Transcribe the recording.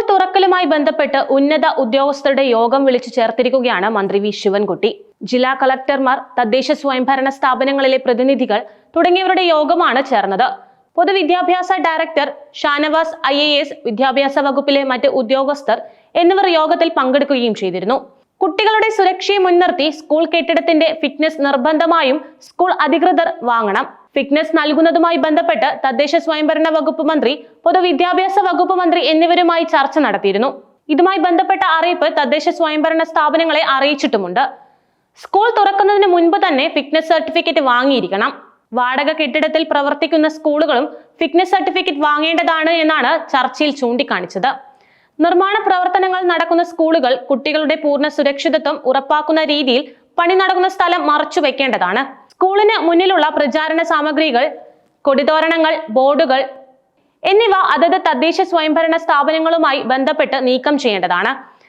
തുറക്കലുമായി ബന്ധപ്പെട്ട് ഉന്നത ഉദ്യോഗസ്ഥരുടെ യോഗം വിളിച്ചു ചേർത്തിരിക്കുകയാണ് മന്ത്രി വി ശിവൻകുട്ടി. ജില്ലാ കളക്ടർമാർ, തദ്ദേശ സ്വയംഭരണ സ്ഥാപനങ്ങളിലെ പ്രതിനിധികൾ തുടങ്ങിയവരുടെ യോഗമാണ് ചേർന്നത്. പൊതുവിദ്യാഭ്യാസ ഡയറക്ടർ ഷാനവാസ് IAS, വിദ്യാഭ്യാസ വകുപ്പിലെ മറ്റ് ഉദ്യോഗസ്ഥർ എന്നിവർ യോഗത്തിൽ പങ്കെടുക്കുകയും ചെയ്തിരുന്നു. കുട്ടികളുടെ സുരക്ഷയെ മുൻനിർത്തി സ്കൂൾ കെട്ടിടത്തിന്റെ ഫിറ്റ്നസ് നിർബന്ധമായും സ്കൂൾ അധികൃതർ വാങ്ങണം. ഫിറ്റ്നസ് നൽകുന്നതുമായി ബന്ധപ്പെട്ട് തദ്ദേശ സ്വയംഭരണ വകുപ്പ് മന്ത്രി, പൊതുവിദ്യാഭ്യാസ വകുപ്പ് മന്ത്രി എന്നിവരുമായി ചർച്ച നടത്തിയിരുന്നു. ഇതുമായി ബന്ധപ്പെട്ട അറിയിപ്പ് തദ്ദേശ സ്വയംഭരണ സ്ഥാപനങ്ങളെ അറിയിച്ചിട്ടുമുണ്ട്. സ്കൂൾ തുറക്കുന്നതിന് മുൻപ് തന്നെ ഫിറ്റ്നസ് സർട്ടിഫിക്കറ്റ് വാങ്ങിയിരിക്കണം. വാടക കെട്ടിടത്തിൽ പ്രവർത്തിക്കുന്ന സ്കൂളുകളും ഫിറ്റ്നസ് സർട്ടിഫിക്കറ്റ് വാങ്ങേണ്ടതാണ് എന്നാണ് ചർച്ചയിൽ ചൂണ്ടിക്കാണിച്ചത്. നിർമ്മാണ പ്രവർത്തനങ്ങൾ നടക്കുന്ന സ്കൂളുകൾ കുട്ടികളുടെ പൂർണ്ണ സുരക്ഷിതത്വം ഉറപ്പാക്കുന്ന രീതിയിൽ പണി നടക്കുന്ന സ്ഥലം മറച്ചു വെക്കേണ്ടതാണ്. സ്കൂളിന് മുന്നിലുള്ള പ്രചാരണ സാമഗ്രികൾ, കൊടിതോരണങ്ങൾ, ബോർഡുകൾ എന്നിവ അതത് തദ്ദേശ സ്വയംഭരണ സ്ഥാപനങ്ങളുമായി ബന്ധപ്പെട്ട് നീക്കം ചെയ്യേണ്ടതാണ്.